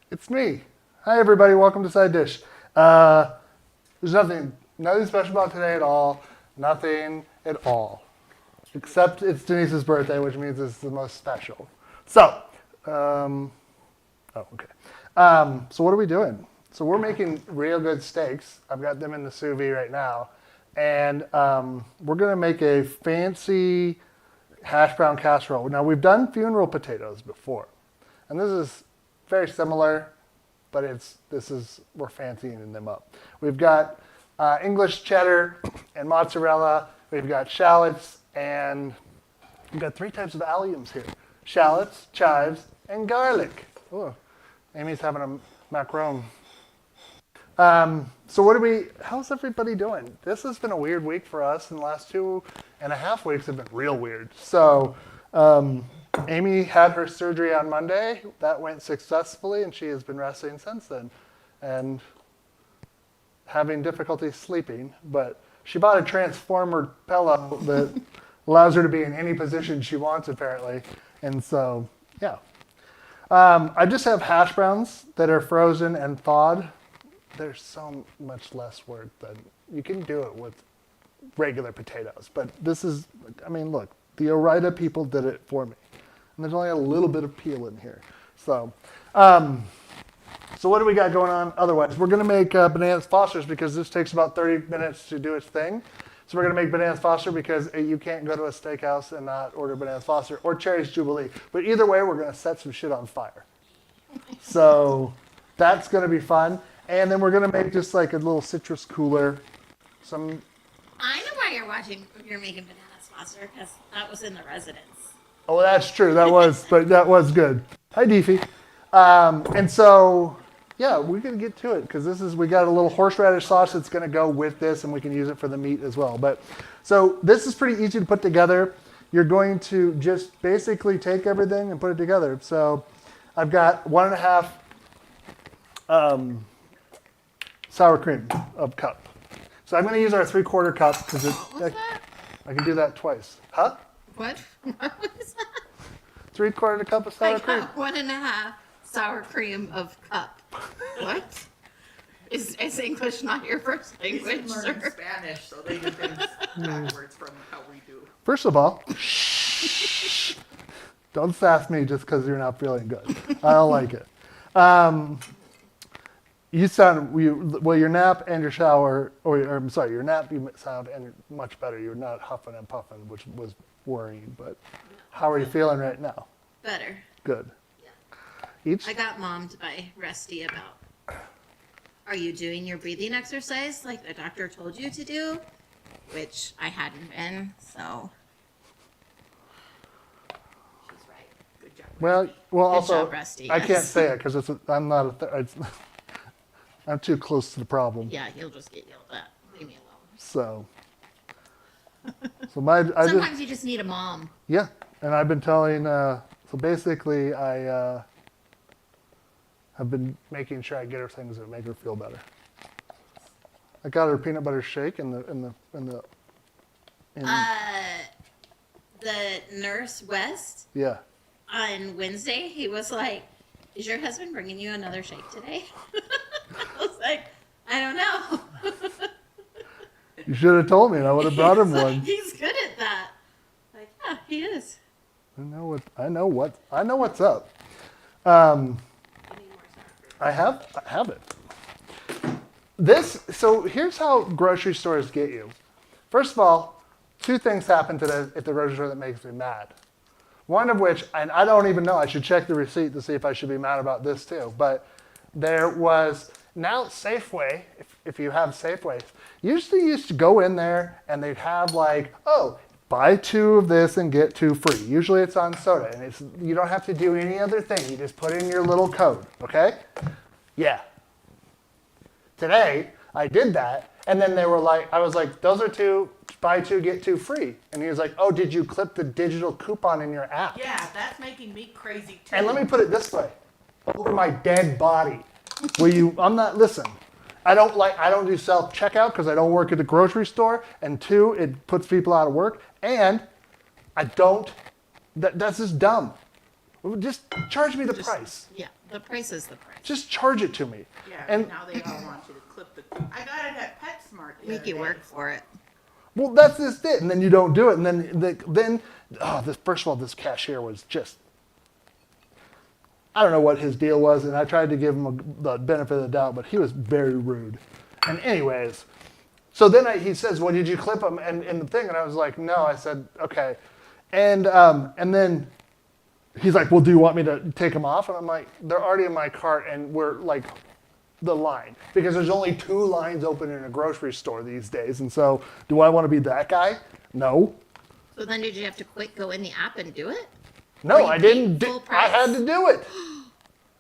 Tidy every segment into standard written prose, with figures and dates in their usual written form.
It's me. Hi, everybody. Welcome to Side Dish. There's nothing special about today at all. Nothing at all. Except it's Denise's birthday, which means it's the most special. So, okay. So what are we doing? So we're making real good steaks. I've got them in the sous vide right now. And we're going to make a fancy Hashbrown Casserole. Now, we've done funeral potatoes before. And this is very similar, but we're fancying them up. We've got English cheddar and mozzarella. We've got shallots, and we've got 3 types of alliums here. Shallots, chives, and garlic. Ooh, Amy's having a macaron. So how's everybody doing? This has been a weird week for us, and the last 2.5 weeks have been real weird. So, Amy had her surgery on Monday. That went successfully, and she has been resting since then and having difficulty sleeping. But she bought a transformer pillow that allows her to be in any position she wants, apparently. And so, yeah. I just have hash browns that are frozen and thawed. There's so much less work than you can do it with regular potatoes. But this is, look, the Orida people did it for me. And there's only a little bit of peel in here. So what do we got going on otherwise? We're going to make bananas Fosters because this takes about 30 minutes to do its thing. So we're going to make bananas Foster because you can't go to a steakhouse and not order bananas Foster or Cherry's Jubilee. But either way, we're going to set some shit on fire. So that's going to be fun. And then we're going to make just like a little citrus cooler. I know why you're making bananas Foster, because that was in the residence. Oh, that's true. That was good. Hi, Deefy. And so, yeah, we're going to get to it because we got a little horseradish sauce that's going to go with this, and we can use it for the meat as well. So this is pretty easy to put together. You're going to just basically take everything and put it together. So I've got 1.5 sour cream of cup. So I'm going to use our 3/4 cup because I can do that twice. Huh? What? What was that? 3/4 cup of sour cream. 1.5 sour cream of cup. What? Is English not your first language, He's learning Spanish, so they do things backwards from how we do. First of all, shh. Don't sass me just because you're not feeling good. I don't like it. Your nap and your shower, your nap you sound much better. You're not huffing and puffing, which was worrying. But how are you feeling right now? Better. Good. Yeah. I got mommed by Rusty about, are you doing your breathing exercise like the doctor told you to do? Which I hadn't been, so. She's right. Good job. Well, Good also, job, Rusty, I yes. can't say it because I'm too close to the problem. Yeah, he'll just get yelled at. Leave me alone. So Sometimes you just need a mom. Yeah, and I've been telling. So basically, I have been making sure I get her things that make her feel better. I got her peanut butter shake in the. The nurse West. Yeah. On Wednesday, he was like, "Is your husband bringing you another shake today?" I was like, "I don't know." You should have told me, and I would have brought him one. He's good at that. Like, yeah, he is. I know what's up. I have it. So here's how grocery stores get you. First of all, 2 things happened today at the grocery store that makes me mad. One of which, and I don't even know, I should check the receipt to see if I should be mad about this too, but there was now Safeway, if you have Safeways, usually used to go in there and they'd have like, buy 2 of this and get 2 free. Usually it's on soda, and you don't have to do any other thing. You just put in your little code, okay? Yeah. Today, I did that, and then I was like, those are 2, buy 2, get 2 free. And he was like, oh, did you clip the digital coupon in your app? Yeah, that's making me crazy too. And let me put it this way. Over my dead body. Listen, I don't do self-checkout because I don't work at the grocery store, and 2, it puts people out of work, and that's just dumb. Just charge me the price. Yeah. The price is the price. Just charge it to me. Yeah, And now they all want you to clip the. I got it at PetSmart. the Make other you day. work for it. well, that's just it. And then you don't do it. And then first of all, this cashier was just, I don't know what his deal was. And I tried to give him the benefit of the doubt, but he was very rude. And anyways, so then he says, well, did you clip them in the thing? And I was like, no. I said, okay. And then he's like, well, do you want me to take them off? And I'm like, they're already in my cart and we're like the line. Because there's only 2 lines open in a grocery store these days. And so do I want to be that guy? No. So then did you have to go in the app and do it? No, Or you I paid didn't. full I price? had to do it.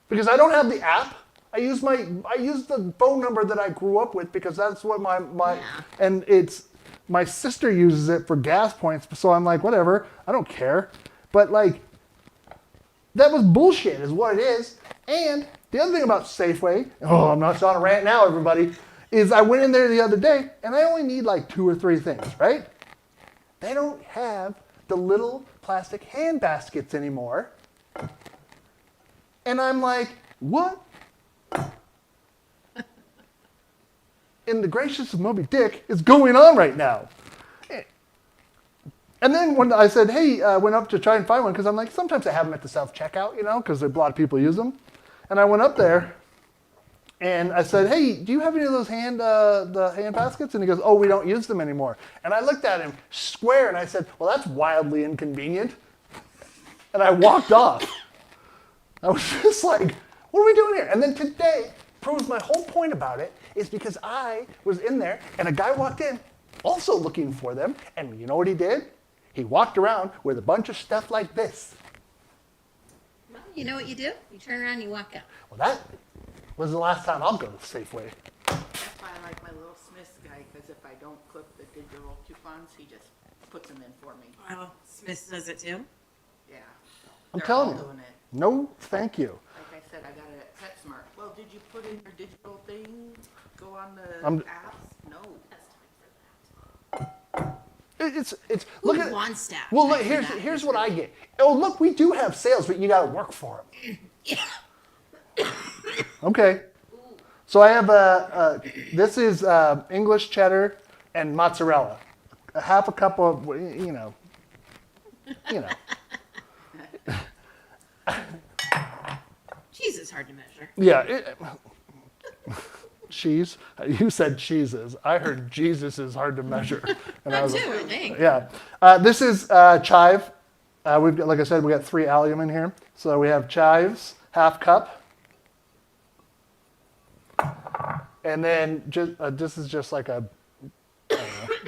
Because I don't have the app. I use the phone number that I grew up with because that's what my Yeah. and it's my sister uses it for gas points, so I'm like, whatever, I don't care. But like that was bullshit is what it is. And the other thing about Safeway, I'm not on a rant now, everybody, is I went in there the other day and I only need like 2 or 3 things, right? They don't have the little plastic hand baskets anymore. And I'm like, what? In the gracious of Moby Dick is going on right now? And then when I said, hey, I went up to try and find one, because I'm like, sometimes I have them at the self-checkout, because a lot of people use them. And I went up there, and I said, hey, do you have any of those the hand baskets? And he goes, oh, we don't use them anymore. And I looked at him square, and I said, well, that's wildly inconvenient. And I walked off. I was just like, what are we doing here? And then today proves my whole point about it is because I was in there, and a guy walked in also looking for them, and you know what he did? He walked around with a bunch of stuff like this. Well, you know what you do? You turn around and you walk out. Well, that was the last time I'll go to Safeway. That's why I like my little Smith's guy, because if I don't clip the digital coupons, he just puts them in for me. Oh, Smith does it too? Yeah. I'm They're telling all you. doing it. No, thank you. Like I said, I got it at PetSmart. Well, did you put in your digital thing? Go on the I'm- apps? No. It's Who look at wants that? well, look, I do here's that. here's what I get. Oh, look, we do have sales, but you got to work for them. Okay. So I have this is English cheddar and mozzarella, a half a cup of you know. Cheese is hard to measure. Yeah. Cheese. You said cheeses. I heard Jesus is hard to measure. And That was too, I think. yeah. This is chive. We've got, like I said, we got 3 allium in here. So we have chives, half cup. And then just this is just like a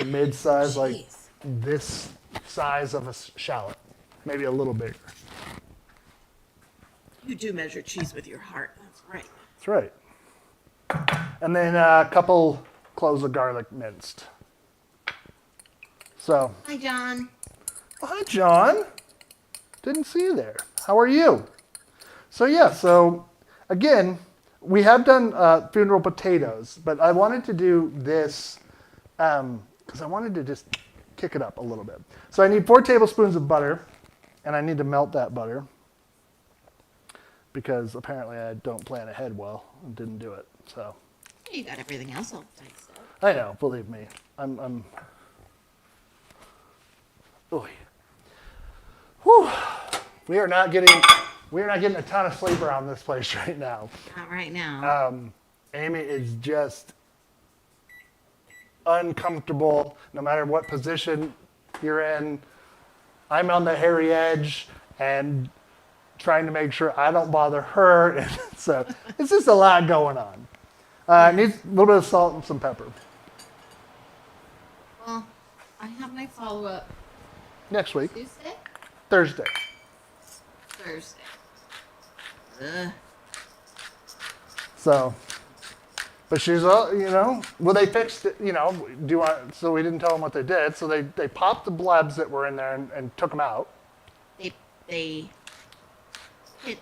mid-size, like Jeez. this size of a shallot, maybe a little bigger. You do measure cheese with your heart. That's right. That's right. And then a couple cloves of garlic minced. So, Hi, John. hi, John. Didn't see you there. How are you? So, yeah, so again, we have done funeral potatoes, but I wanted to do this because I wanted to just kick it up a little bit. So I need 4 tablespoons of butter, and I need to melt that butter because apparently I don't plan ahead well and didn't do it. So You got everything else all fixed up. I know, believe me. I'm Oy. Whew. We are not getting a ton of sleep around this place right now. Not right now. Amy is just uncomfortable no matter what position you're in. I'm on the hairy edge and trying to make sure I don't bother her. And so it's just a lot going on. It needs a little bit of salt and some pepper. Well, I have my follow-up Next week, Tuesday? Thursday. Thursday. Ugh. So, but she's all, well, they fixed it, do you want, so we didn't tell them what they did. So they popped the blebs that were in there and took them out. They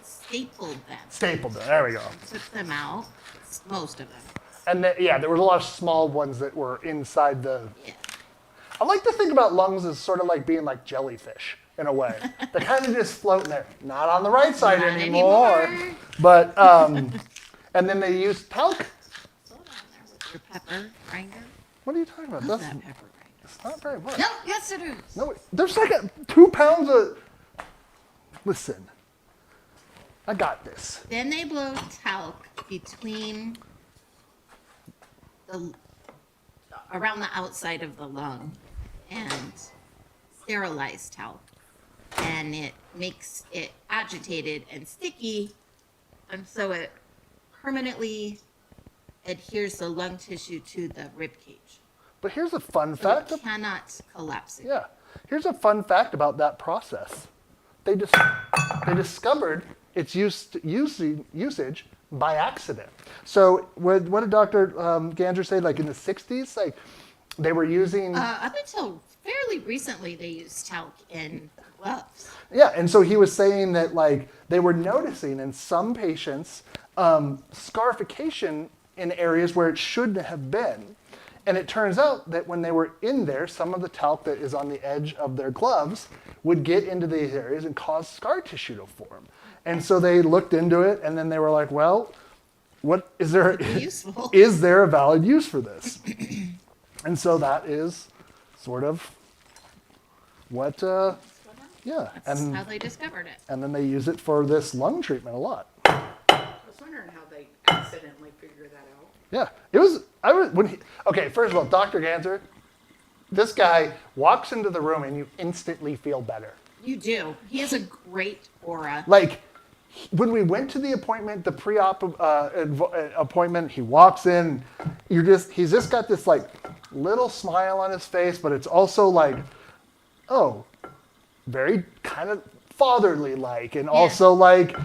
stapled them. Stapled them, there we go. Took them out. Most of them. And then, yeah, there was a lot of small ones that were inside the, Yeah. I like to think about lungs as sort of like being like jellyfish. in a way. They're kind of just floating there. Not on the right side Not anymore. anymore. But, and then they use talc. Slow down there with your pepper grinder. What are you talking about? Love That's that pepper grinder. it's not very much. No, yes it is. No, there's like 2 pounds of. Listen, I got this. Then they blow talc between around the outside of the lung and sterilize talc. And it makes it agitated and sticky, and so it permanently adheres the lung tissue to the rib cage. But here's a fun So fact. it cannot collapse it. Yeah, here's a fun fact about that process. They discovered its usage by accident. So what did Dr. Ganger say? Like in the 60s, like they were using. Up until fairly recently, they used talc in gloves. Yeah, and so he was saying that like they were noticing in some patients scarification in areas where it shouldn't have been. And it turns out that when they were in there, some of the talc that is on the edge of their gloves would get into these areas and cause scar tissue to form. And so they looked into it, and then they were like, well, what is there? Useful. Is there a valid use for this? And so that is sort of what, yeah. That's And how they discovered it. and then they use it for this lung treatment a lot. I was wondering how they accidentally figured that out. Yeah, okay, first of all, Dr. Ganser, this guy walks into the room and you instantly feel better. You do. He has a great aura. Like, when we went to the appointment, the pre-op appointment, he walks in, he's just got this like little smile on his face, but it's also like, oh, very kind of fatherly like, and also like,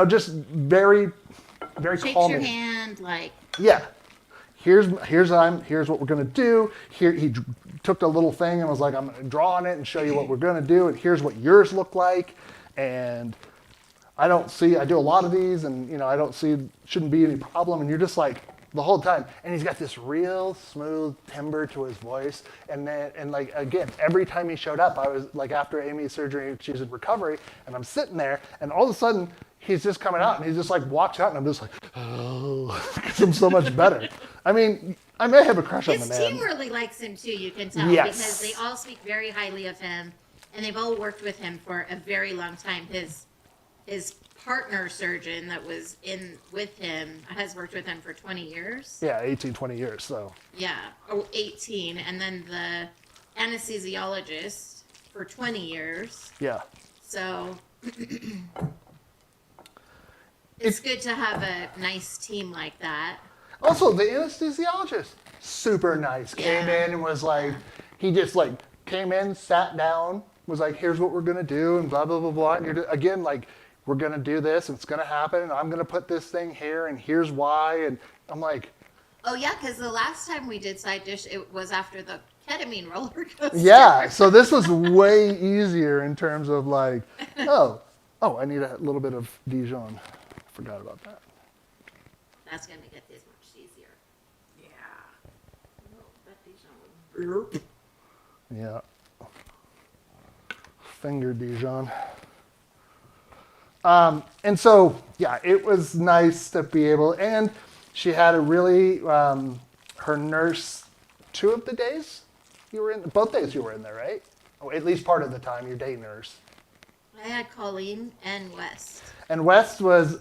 just very, very Shakes calming. your hand like. Yeah. Here's what we're gonna do. Here he took the little thing and was like, I'm gonna draw on it and show you what we're gonna do, and here's what yours look like. And I do a lot of these, and shouldn't be any problem. And you're just like the whole time. And he's got this real smooth timbre to his voice. And like again, every time he showed up, I was like after Amy's surgery, she's in recovery, and I'm sitting there, and all of a sudden he's just coming out, and he just like walks out, and I'm just like, oh, because I'm so much better. I mean, I may have a crush on the His man. team really likes him too, you can tell, Yes. because they all speak very highly of him, and they've all worked with him for a very long time. His partner surgeon that was in with him has worked with him for 20 years. Yeah, 18, 20 years, so. Yeah, 18, and then the anesthesiologist for 20 years. Yeah. So it's good to have a nice team like that. Also, the anesthesiologist, super nice. Came Yeah. in and was like, he just like came in, sat down, was like, here's what we're gonna do, and blah, blah, blah, blah. And you're again, like, we're gonna do this, and it's gonna happen, and I'm gonna put this thing here, and here's why. And I'm like, Oh yeah, because the last time we did side dish, it was after the ketamine roller coaster. yeah, so this was way easier in terms of like, oh, I need a little bit of Dijon. Forgot about that. That's gonna make it this much easier. Yeah. Oh, that Dijon would burp. Yeah. Finger Dijon. And so, yeah, it was nice to be able, and she had a really, her nurse, 2 of the days you were in, both days you were in there, right? Oh, at least part of the time, your day nurse. I had Colleen and West. And West was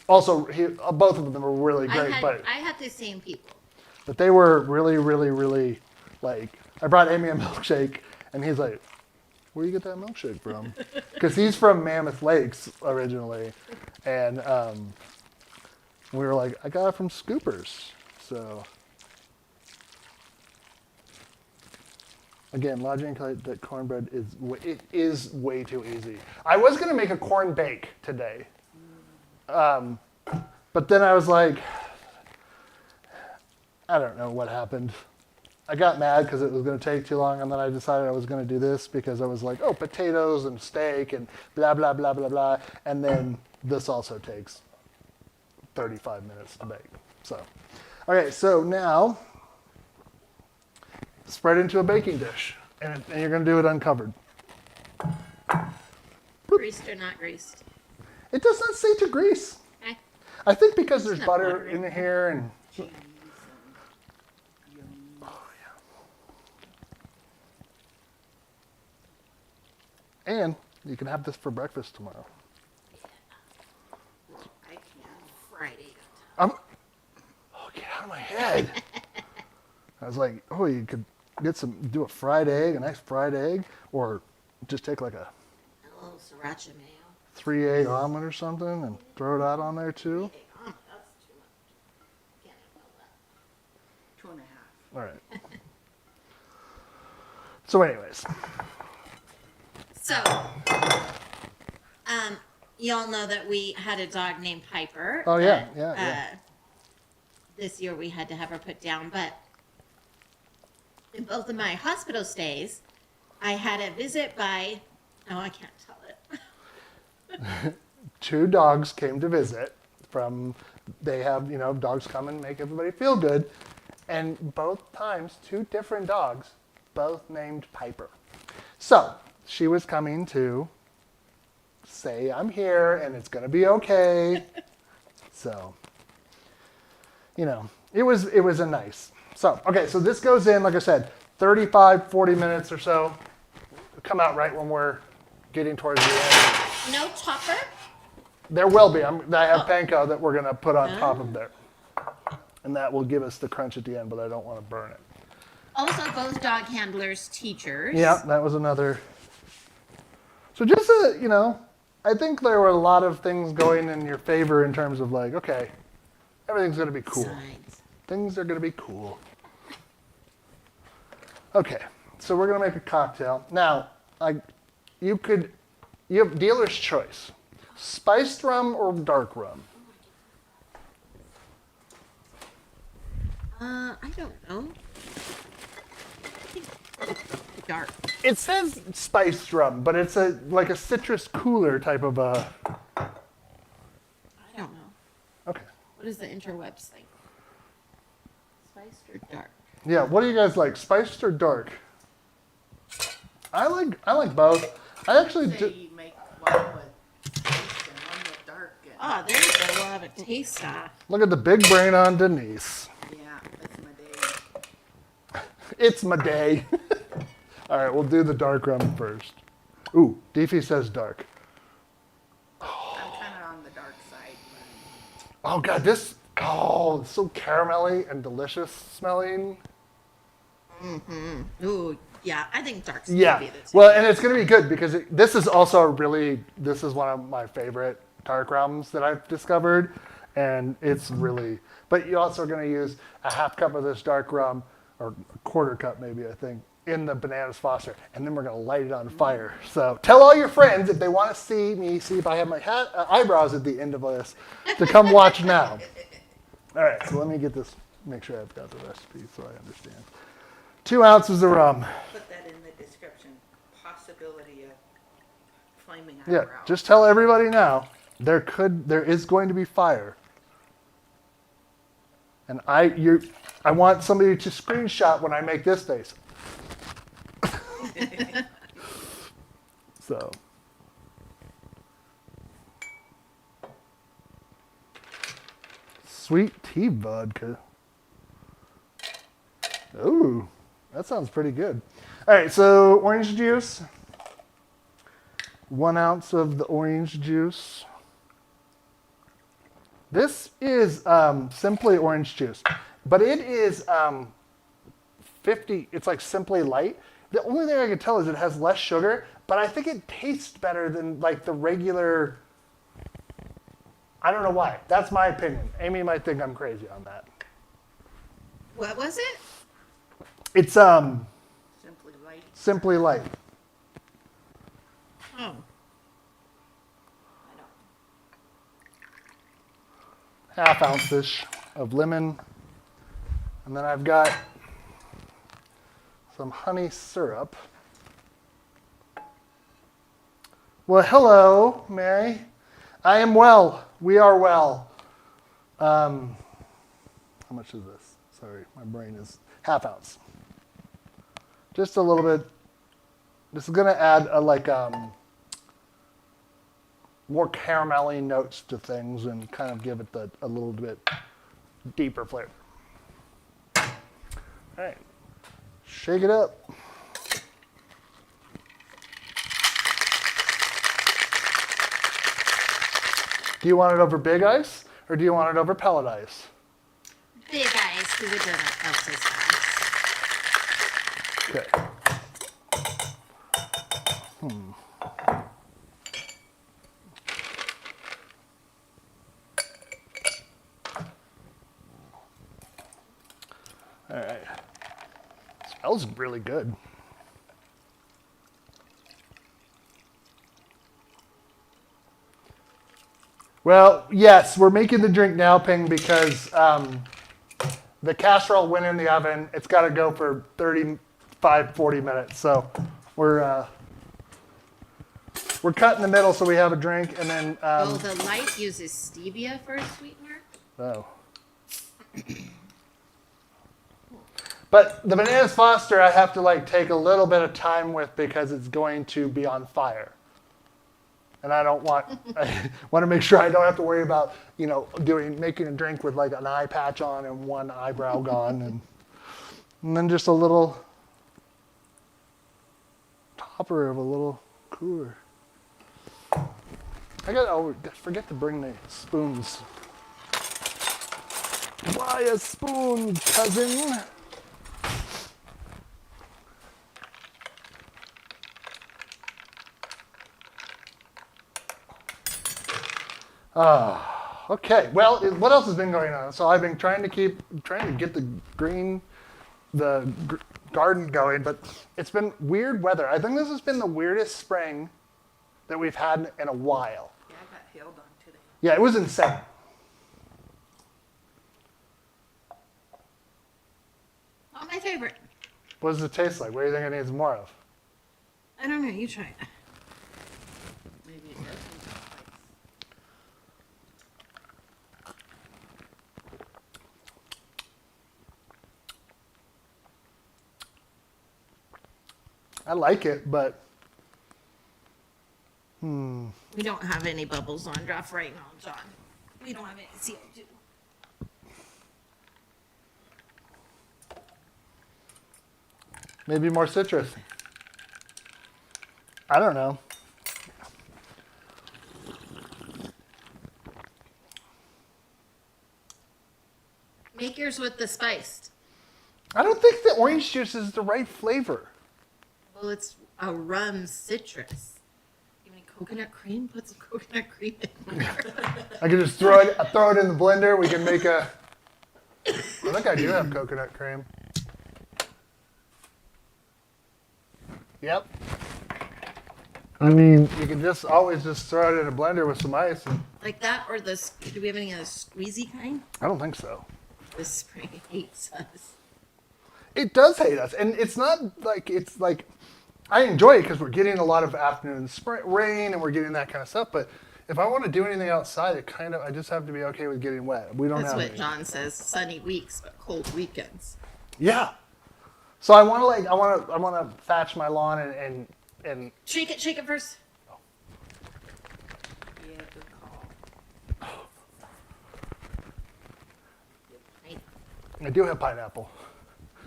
also, both of them were really great, I had the same people. but they were really, really, really, like, I brought Amy a milkshake, and he's like, where do you get that milkshake from? Because he's from Mammoth Lakes originally, and we were like, I got it from Scoopers. So, again, lodging that cornbread is way too easy. I was gonna make a corn bake today, but then I was like, I don't know what happened. I got mad because it was going to take too long, and then I decided I was going to do this because I was like, oh, potatoes and steak and blah, blah, blah, blah, blah. And then this also takes 35 minutes to bake. So, okay, so now spread into a baking dish, and you're going to do it uncovered. Greased or not greased? It does not say to grease. Okay. I think because there's Isn't that butter butter in in here and Cheese and yummy. and you can have this for breakfast tomorrow. I can. Friday. Oh, get out of my head. I was like, oh, you could do a fried egg, a nice fried egg, or just take like a A little sriracha mayo. 3-egg omelet or something and throw it out on there too. Hey, that's too much. Can't have all that. 2.5. All right. So anyways, So, you all know that we had a dog named Piper. Oh, yeah, that, yeah. This year we had to have her put down, but in both of my hospital stays, I had a visit by, oh, I can't tell it. 2 dogs came to visit they have, dogs come and make everybody feel good. And both times, 2 different dogs, both named Piper. So she was coming to say, I'm here and it's going to be okay. So, it was a nice. So, okay, so this goes in, like I said, 35, 40 minutes or so. It'll come out right when we're getting towards the end. No topper? There will be. I have panko that we're going to put on top of there. And that will give us the crunch at the end, but I don't want to burn it. Also, both dog handlers, teachers. Yeah, that was another. So just, I think there were a lot of things going in your favor in terms of like, okay, everything's going to be cool. Signs. Things are going to be cool. Okay, so we're going to make a cocktail. Now, you have dealer's choice. Spiced rum or dark rum? I don't know. Dark. It says spiced rum, but it's like a citrus cooler type of a. I don't know. Okay. What is the interwebs thing? Spiced or dark? Yeah, what do you guys like, spiced or dark? I like both. I actually Say do. you make one with taste and one with dark. And, Oh, there's a we'll have a taste off. Look at the big brain on Denise. yeah, that's my day. It's my day. All right, we'll do the dark rum first. Ooh, Deefy says dark. I'm kind of on the dark side. Oh God, it's so caramelly and delicious smelling. Ooh, yeah, I think dark's Yeah, gonna be the two. well, and it's gonna be good because this is also this is one of my favorite dark rums that I've discovered, and it's really. But you're also gonna use a half cup of this dark rum, or a quarter cup maybe, I think, in the bananas foster, and then we're gonna light it on fire. So tell all your friends if they want to see me, see if I have my eyebrows at the end of this, to come watch now. All right, so let me get this. Make sure I've got the recipe so I understand. 2 ounces of rum. Put that in the description. Possibility of flaming Yeah, eyebrow. just tell everybody now. There is going to be fire. And I want somebody to screenshot when I make this face. So. Sweet tea vodka. Ooh, that sounds pretty good. All right, so orange juice. 1 ounce of the orange juice. This is Simply orange juice, but it is 50. It's like Simply Light. The only thing I can tell is it has less sugar, but I think it tastes better than like the regular. I don't know why. That's my opinion. Amy might think I'm crazy on that. What was it? It's Simply light. Simply Light. Oh. I don't. Half ounce-ish of lemon. And then I've got some honey syrup. Well, hello, Mary. I am well. We are well. How much is this? Sorry, my brain is half ounce. Just a little bit. This is going to add more caramelly notes to things and kind of give it a little bit deeper flavor. All right, shake it up. Do you want it over big ice or do you want it over pellet ice? Big ice, because it doesn't melt as fast. Okay. All right. Smells really good. Well, yes, we're making the drink now, Ping, because the casserole went in the oven. It's got to go for 35, 40 minutes. So we're cut in the middle so we have a drink, and then. Oh, the light uses stevia for a sweetener? Oh. But the bananas Foster, I have to like take a little bit of time with because it's going to be on fire. And I don't want, I want to make sure I don't have to worry about, you know, making a drink with like an eye patch on and one eyebrow gone. And then just a little topper of a little cooler. I forget to bring the spoons. Buy a spoon, cousin. Okay. Well, what else has been going on? So I've been trying to get the garden going, but it's been weird weather. I think this has been the weirdest spring that we've had in a while. Yeah, I got hailed on today. Yeah, it was insane. Oh, my favorite. What does it taste like? What do you think it needs more of? I don't know. You try it. Maybe it does need some spice. I like it, but We don't have any bubbles on draft right now, John. We don't have any CO2. maybe more citrus. I don't know. Make yours with the spiced. I don't think the orange juice is the right flavor. Well, it's a rum citrus. You want coconut cream? Put some coconut cream in there. I could just throw it in the blender. We can make a. I think I do have coconut cream. Yep. I mean, you can just always just throw it in a blender with some ice. And Like that, or this? Do we have any of the squeezy kind? I don't think so. This spring hates us. It does hate us, and it's not like it's like I enjoy it because we're getting a lot of afternoon rain and we're getting that kind of stuff. But if I want to do anything outside, I just have to be okay with getting wet. We don't That's have what any. John says. Sunny weeks, but cold weekends. Yeah. So I want to thatch my lawn and Shake it first. Yeah, good call. I do have pineapple.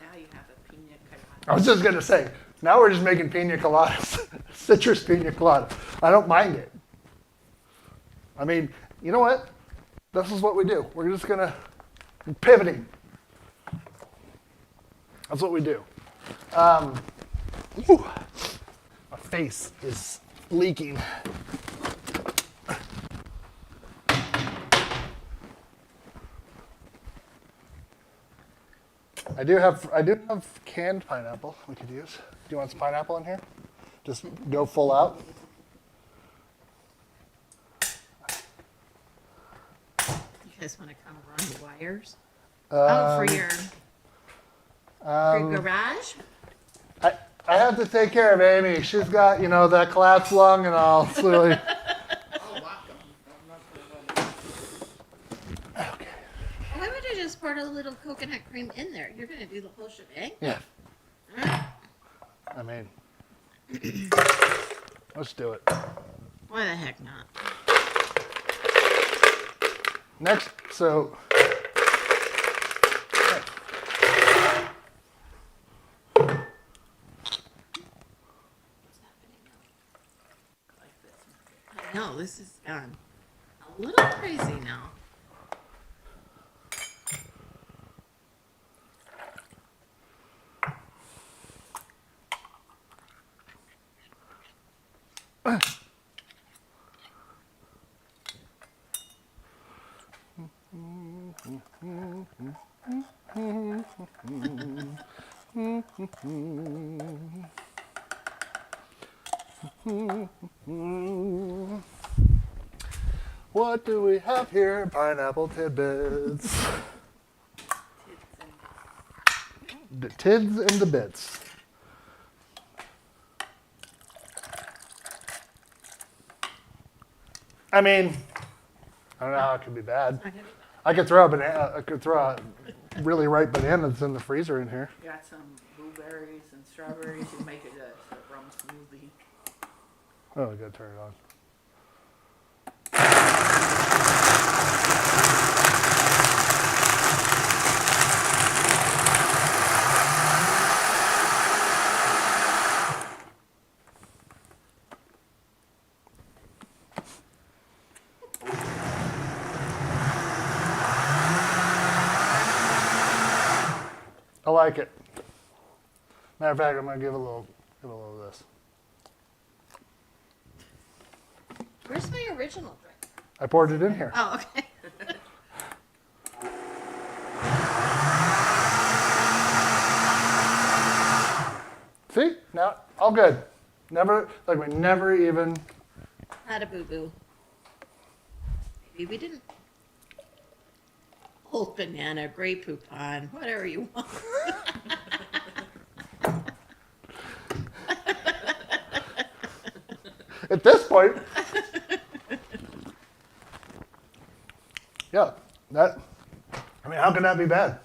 Now you have a pina colada. I was just gonna say, now we're just making pina coladas, citrus pina colada. I don't mind it. I mean, you know what? This is what we do. We're just gonna pivoting. That's what we do. Whew, my face is leaking. I do have canned pineapple we could use. Do you want some pineapple in here? Just go full out. You guys want to come run the wires? For your garage? I have to take care of Amy. She's got, that collapsed lung and all. It's really... Okay. Why would I just pour a little coconut cream in there? You're going to do the whole shebang? Yeah. All right. I mean, let's do it. Why the heck not? Next, so. Like this. No, this is a little crazy now. What do we have here? Pineapple tidbits. The tids and the bits. I mean, I don't know how it could be bad. I could throw a banana. I could throw a really ripe banana that's in the freezer in here. Got some blueberries and strawberries. You make it a rum smoothie. Oh, I gotta turn it on. I like it. Matter of fact, I'm gonna give a little of this. Where's my original drink? I poured it in here. Oh, okay. See? Now, all good. Never, like we never even. Had a boo-boo. Maybe we didn't. Old banana, gray poupon, whatever you want. At this point, yeah, that. I mean, how can that be bad?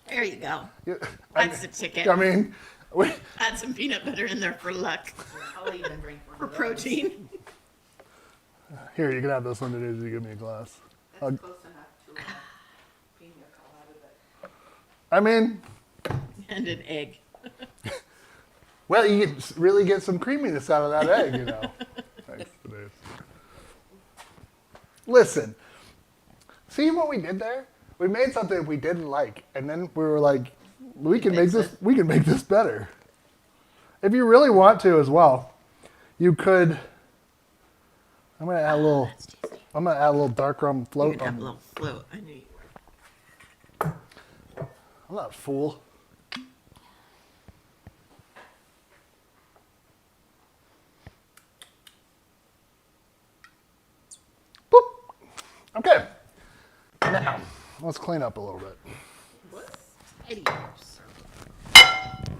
There you go. Yeah, That's the ticket. I mean, we, Add some peanut butter in there for luck, I'll even drink one for of those. protein. here, you can have this one today. You give me a glass. That's close enough to pina colada. I mean, And an egg. well, you can really get some creaminess out of that egg, you know. Thanks, Denise. Listen, see what we did there? We made something we didn't like, and then we were like, we can make this. We can make this better. If you really want to, as well, you could. I'm gonna add a little. That's tasty. I'm gonna add a little dark rum You float. could have a little float. I knew you were. I'm not a fool. Boop. Okay. Now, let's clean up a little bit. Spaghettios.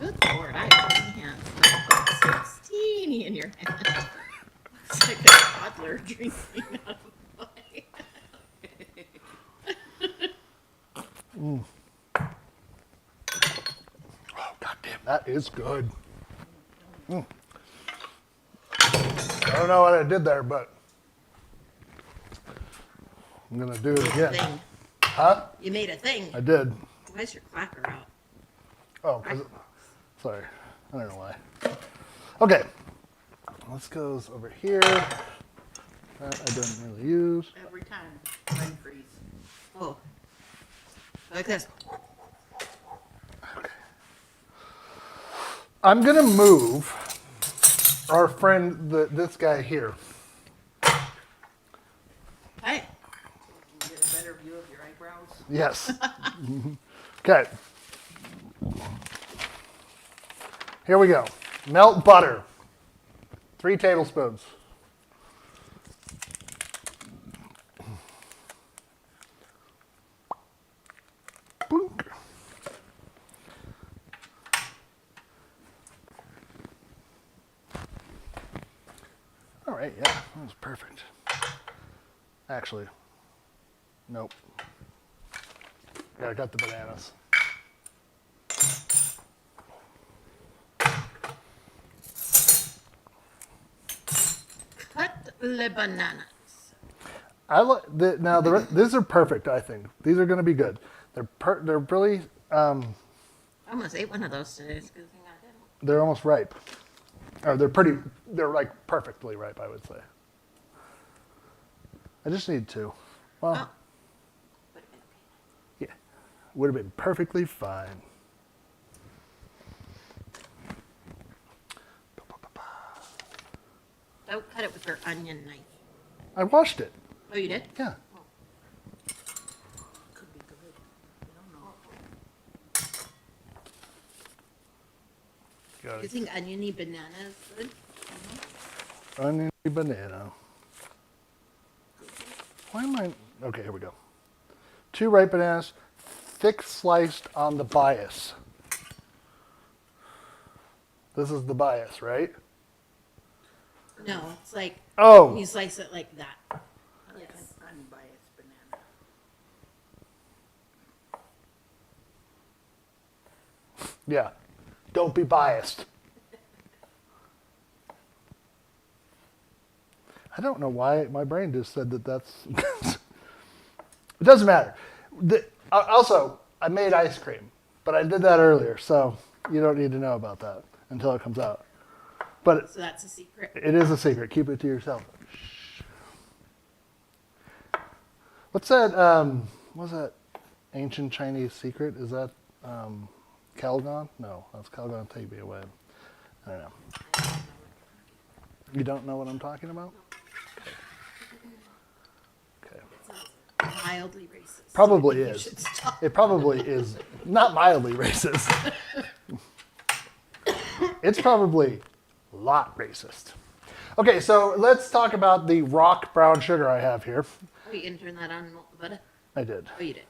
Good Lord, I have clean hands. Like, so teeny in your hand. It's like a toddler drinking out of a wine. Oh, goddamn, that is good. I don't know what I did there, but I'm gonna do it again. Thing. Huh? You made a thing. I did. Why's your clacker out? Oh, 'cause sorry. I don't know why. Okay. This goes over here. That I don't really use. Every time, red freeze. Oh. Like this. I'm gonna move our friend, this guy here. Hey. You get a better view of your eyebrows. Yes. Okay. Here we go. Melt butter. 3 tablespoons. Boink. All right, yeah, that was perfect. Actually, nope. Yeah, I got the bananas. Cut the bananas. I like now. These are perfect. I think these are going to be good. They're really I almost ate one of those today. It's a good thing I didn't. they're almost ripe. Or they're like perfectly ripe, I would say. I just need two. Well, Oh. Would have been okay. yeah, would have been perfectly fine. Don't cut it with your onion knife. I washed it. Oh, you did? Yeah. Could be good. I don't know. Got You it. think oniony banana is good? Onion banana. Why am I? Okay, here we go. 2 ripe bananas, thick sliced on the bias. This is the bias, right? No, it's like Oh, you slice it like that. I like Yes. an unbiased banana. yeah. Don't be biased. I don't know why my brain just said that's. It doesn't matter. Also, I made ice cream, but I did that earlier, so you don't need to know about that until it comes out. But So that's a secret. it is a secret. Keep it to yourself. Shh. What's that? What's that ancient Chinese secret? Is that Calgon? No, that's Calgon. Take me away. I don't know. You don't know what I'm talking about? Okay. Mildly racist. Probably You is. should stop. It probably is not mildly racist. It's probably a lot racist. Okay, so let's talk about the rock brown sugar I have here. Oh, you can turn that on and melt the butter? I did. Oh, you did.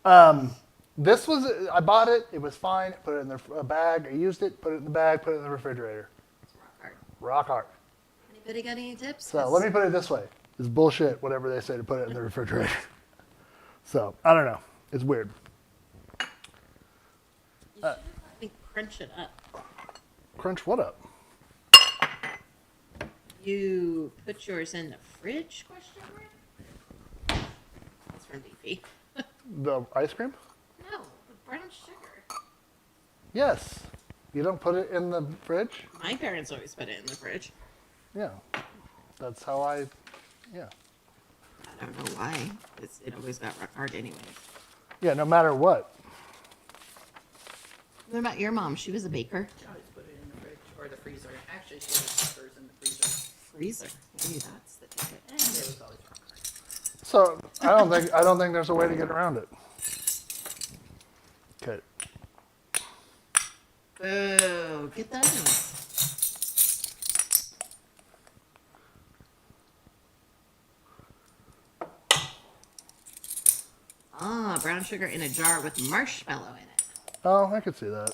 Okay. This was, I bought it, it was fine, put it in the bag, I used it, put it in the bag, put it in the refrigerator. It's rock hard. Rock hard. Anybody got any tips? So let me put it this way. It's bullshit, whatever they say to put it in the refrigerator. So, I don't know. It's weird. You should have let me crunch it up. Crunch what up? You put yours in the fridge? Question mark. That's from Beefy. The ice cream? No, the brown sugar. Yes. You don't put it in the fridge? My parents always put it in the fridge. Yeah. That's how I, yeah. I don't know why. It always got rock hard anyways. Yeah, no matter what. What about your mom? She was a baker. I always put it in the fridge or the freezer. Actually, she always puts hers in the freezer. Freezer. Maybe that's the ticket. And it was always rock hard. So I don't think there's a way to get around it. Okay. Boo. Get those. Ah, brown sugar in a jar with marshmallow in it. Oh, I could see that.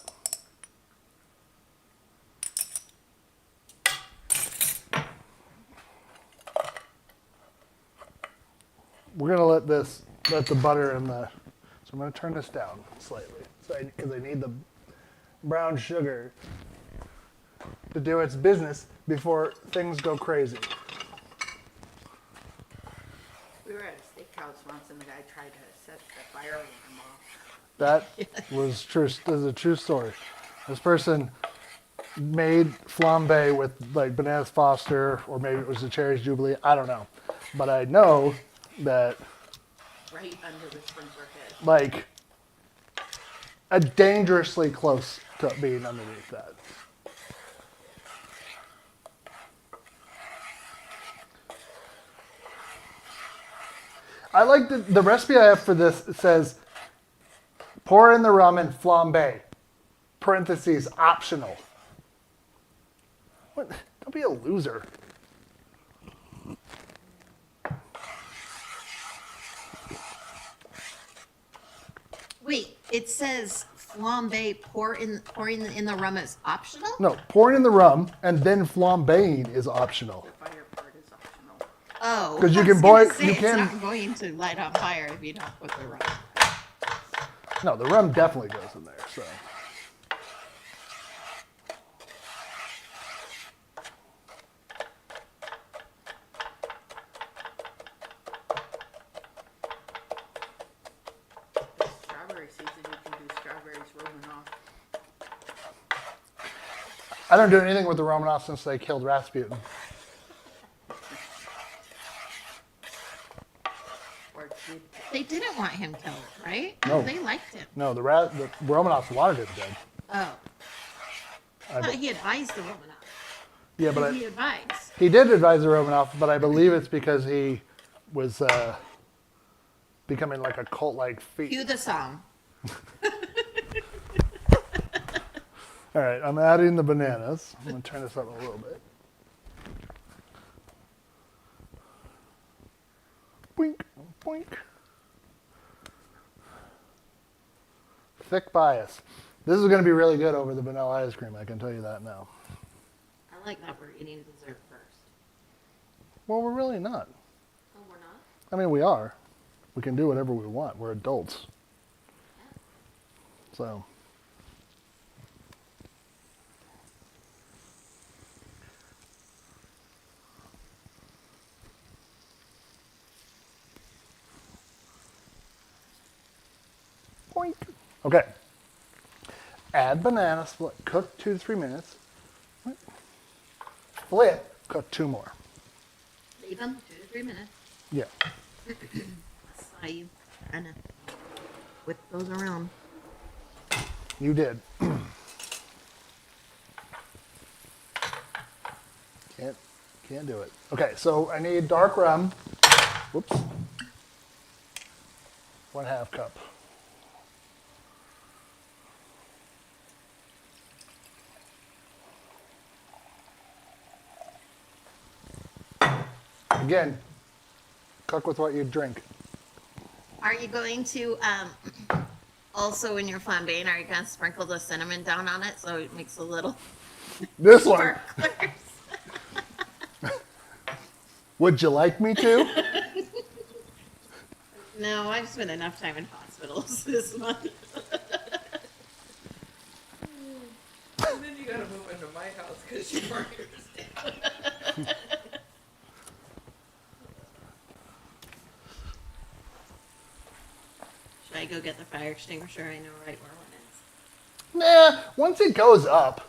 We're gonna let the butter and so I'm gonna turn this down slightly, because I need the brown sugar to do its business before things go crazy. We were at a steakhouse once and the guy tried to set the fire alarm off. That was true. This is a true story. This person made flambe with like bananas Foster, or maybe it was the cherries Jubilee. I don't know, but I know that Right under the sprinkler head. like a dangerously close to being underneath that. I like the recipe I have for this. It says pour in the rum and flambe. Parentheses optional. What? Don't be a loser. Wait, it says flambe pouring in the rum is optional? No, pouring in the rum and then flambeing is optional. The fire part is optional. Oh. 'Cause you I can was gonna boil- say you it's can- not going to light on fire if you don't put the rum. No, the rum definitely goes in there. So. strawberries Romanoff. I don't do anything with the Romanov since they killed Rasputin. Or did They didn't want him killed, right? No. They liked him. No, the Romanovs wanted him dead. Oh. I I thought be- he advised the Romanov. Yeah, Who but did he advise? he did advise the Romanov, but I believe it's because he was becoming like a cult-like Cue the song. All right, I'm adding the bananas. I'm going to turn this up a little bit. Boink, boink. Thick bias. This is going to be really good over the vanilla ice cream, I can tell you that now. I like that we're eating dessert first. Well, we're really not. Oh, we're not? I mean, we are. We can do whatever we want. We're adults. So. Boink. Okay. Add banana split, cook 2 to 3 minutes. Flip, cook 2 more. Leave them 2 to 3 minutes. Yeah. I saw you kind of whip those around. You did. Can't do it. Okay, so I need dark rum. Whoops. 1/2 cup. Again, cook with what you drink. Are you going to, also in your flambéed, are you going to sprinkle the cinnamon down on it so it makes a little This one, sparklers? would you like me to? No, I've spent enough time in hospitals this month. And then you gotta move into my house because you weren't understand. Should I go get the fire extinguisher? I know right where one is. Nah, once it goes up,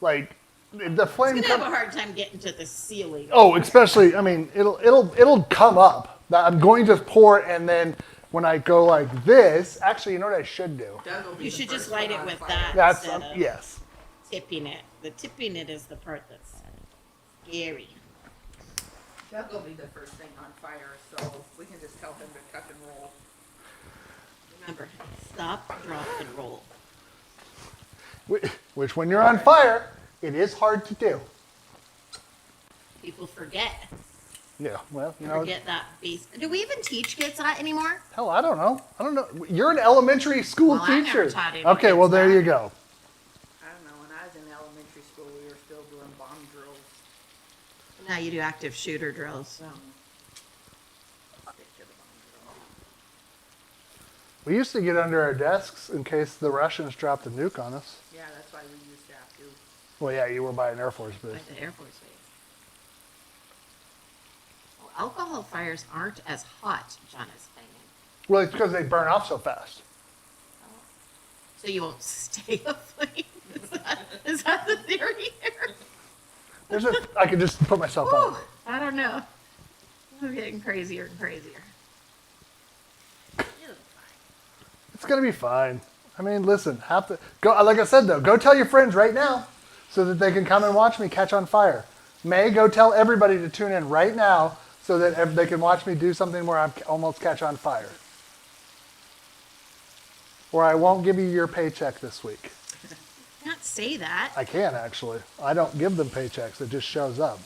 like the flame I'm gonna have a comes. hard time getting to the ceiling. Oh, especially, I mean, it'll come up. Now, I'm going to pour it, and then when I go like this, actually, you know what I should do? Doug will be You the should just first light one it on with fire. that. That's instead of yes. tipping it. The tipping it is the part that's scary. Doug will be the first thing on fire, so we can just tell him to tuck and roll. Remember, stop, drop, and roll. Which, when you're on fire, it is hard to do. People forget. Yeah, well, you know, Forget that base. Do we even teach kids that anymore? hell, I don't know. You're an elementary school Well, I teacher. never taught any Okay, kids well, there that. you go. I don't know, when I was in elementary school, we were still doing bomb drills. Now you do active shooter drills. So. Stick to the bomb drill. We used to get under our desks in case the Russians dropped a nuke on us. Yeah, that's why we used to have to. Well, yeah, you were by an Air Force base. Like the Air Force Base. Well, alcohol fires aren't as hot, John is saying. Well, it's because they burn off so fast. So you won't stay aflame? Is that the theory here? I could just put myself Whew, out. I don't know. We're getting crazier and crazier. It's gonna be fine. I mean, listen, go. Like I said, though, go tell your friends right now, so that they can come and watch me catch on fire. May, go tell everybody to tune in right now, so that they can watch me do something where I almost catch on fire. Or I won't give you your paycheck this week. Can't say that. I can actually. I don't give them paychecks. It just shows up.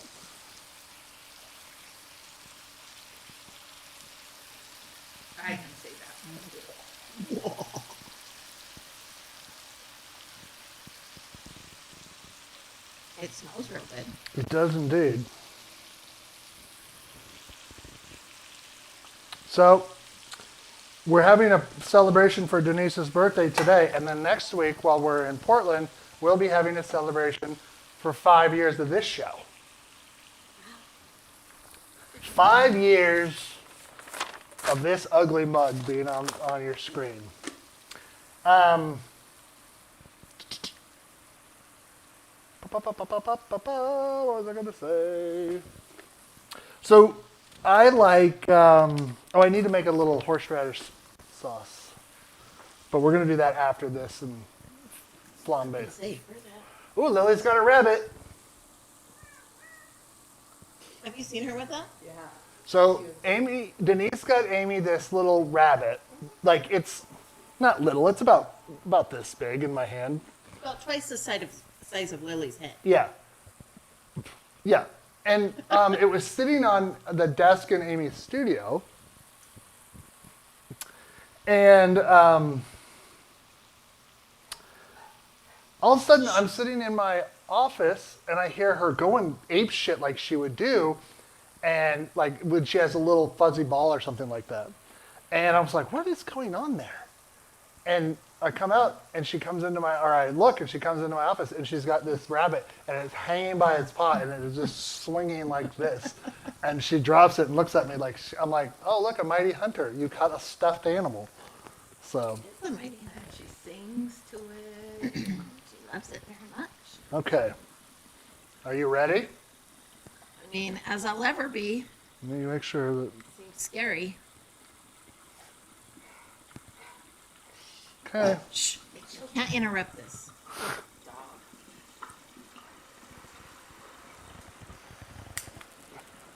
I can say that. It smells real good. It does indeed. So, we're having a celebration for Denise's birthday today, and then next week, while we're in Portland, we'll be having a celebration for 5 years of this show. 5 years of this ugly mug being on your screen. What was I going to say? So I like, I need to make a little horseradish sauce. But we're going to do that after this and flambe. Safe. Ooh, Lily's got a rabbit. Have you seen her with that? Yeah. So Denise got Amy this little rabbit. Like it's not little, it's about this big in my hand. About twice the size of Lily's head. Yeah. Yeah. And it was sitting on the desk in Amy's studio. And all of a sudden, I'm sitting in my office and I hear her going ape shit like she would do. And like when she has a little fuzzy ball or something like that. And I was like, what is going on there? And I come out and she comes into I look and she comes into my office and she's got this rabbit and it's hanging by its paw and it is just swinging like this. And she drops it and looks at me like, I'm like, oh, look, a mighty hunter. You caught a stuffed animal. So. It's a mighty hunter. And she sings to it. She loves it very much. Okay. Are you ready? I mean, as I'll ever be. Let me make sure that. Seems scary. Okay. Shh. Can't interrupt this.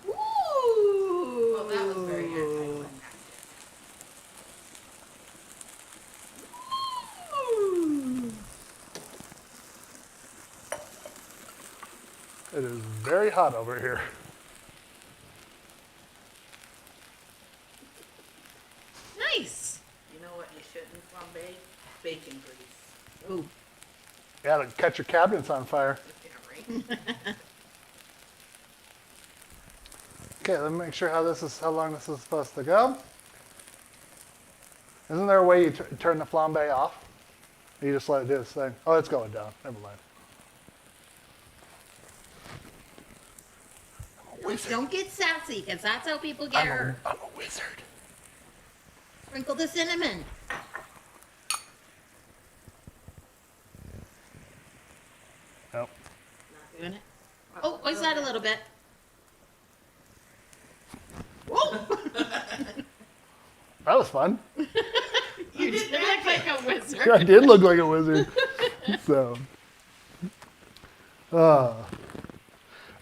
Ooh. Well, that was very anticlimactic. It is very hot over here. Nice. You know what you shouldn't flambe? Bacon grease. Ooh. Yeah, to catch your cabinets on fire. Yeah, right. Okay, let me make sure how long this is supposed to go. Isn't there a way you turn the flambe off? You just let it do its thing. Oh, it's going down. Never mind. Don't get sassy, because that's how people get hurt. I'm a wizard. Sprinkle the cinnamon. Nope. Not doing it. Oh, what's that a little bit? Whoa! That was fun. You did look like a wizard. I did look like a wizard. So.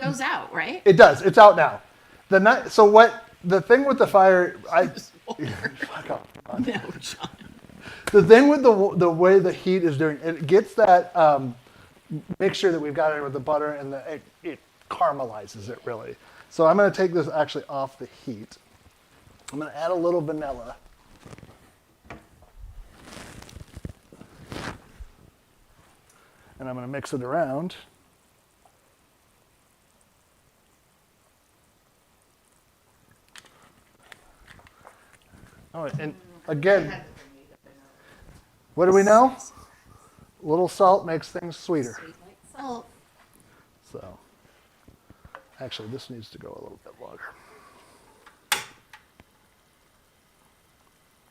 Goes out, right? It does. It's out now. The thing with the fire, fuck off. No, John. The thing with the way the heat is doing, it gets that mixture that we've got in with the butter and it caramelizes it really. So I'm going to take this actually off the heat. I'm going to add a little vanilla. And I'm going to mix it around. Oh, and again, what do we know? A little salt makes things sweeter. Sweet like salt. So, actually, this needs to go a little bit longer.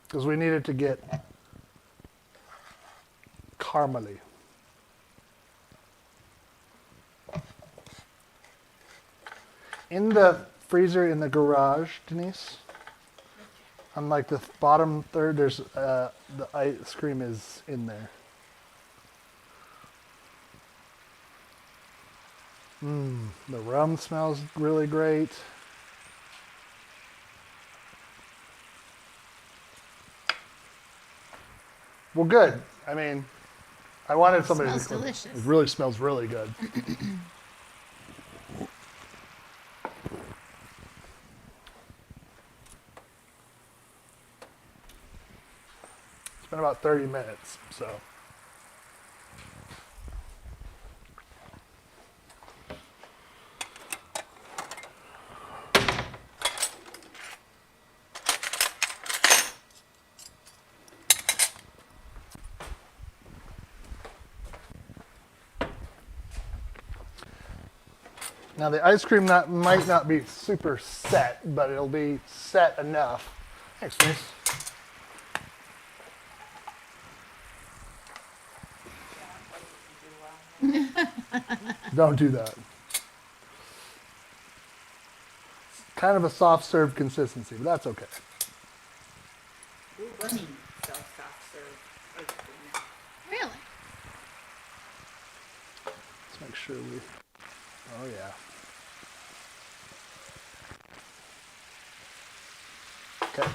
Because we need it to get caramely. In the freezer in the garage, Denise, on like the bottom third, there's the ice cream is in there. The rum smells really great. Well, good. I mean, I wanted somebody Smells to. delicious. It really smells really good. It's been about 30 minutes, so. Now the ice cream might not be super set, but it'll be set enough. Thanks, Denise. Don't do that. Kind of a soft serve consistency, but that's okay. Ooh, bunny sells soft serve ice cream. Really? Let's make sure we. Oh yeah. Okay.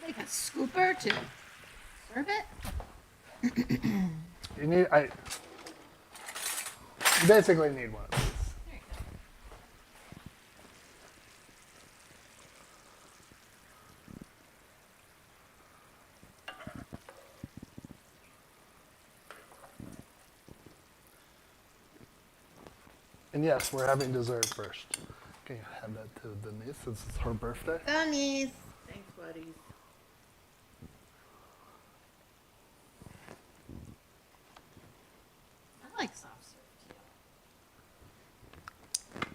Like a scooper to serve it? You need. You basically need one of these. There you go. And yes, we're having dessert first. Can you hand that to Denise since it's her birthday? Bunnies. Thanks, buddies. I like soft serve too.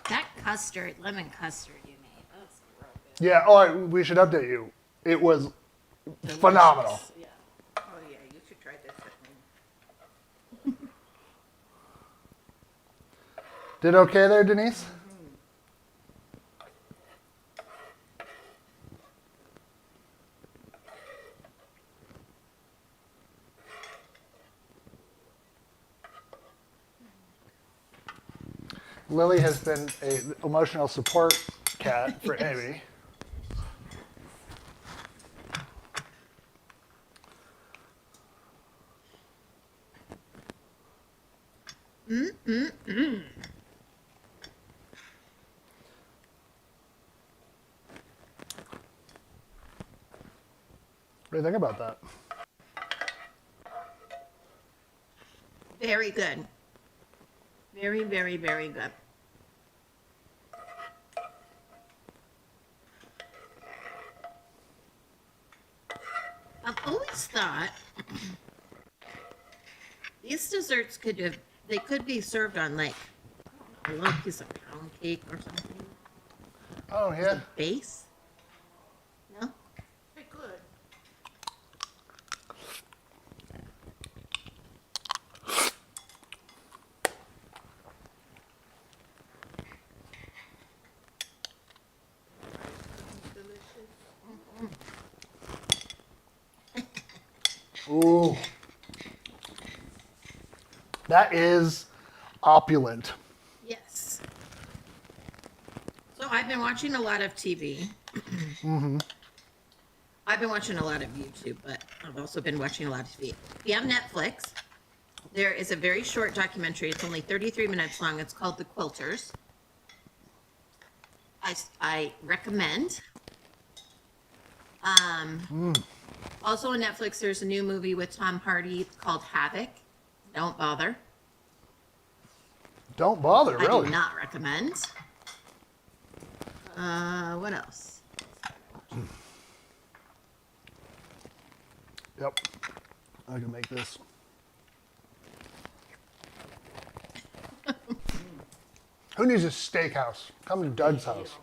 That custard, lemon custard you made, that's real good. Yeah. Oh, we should update you. It was phenomenal. Yeah. Oh, yeah, you should try this at home. Did okay there, Denise? Lily has been an emotional support cat for Amy. What do you think about that? Very good. Very, very, very good. I've always thought these desserts they could be served on like a little piece of pound cake or something. Oh yeah. Base? No? Hey, good. Delicious. Ooh. That is opulent. Yes. So I've been watching a lot of TV. I've been watching a lot of YouTube, but I've also been watching a lot of TV. If you have Netflix, there is a very short documentary. It's only 33 minutes long. It's called The Quilters. I recommend. Also on Netflix, there's a new movie with Tom Hardy called Havoc. Don't bother. Don't bother, I really. do not recommend. What else? Yep. I can make this. Who needs a steakhouse? Come to Doug's house.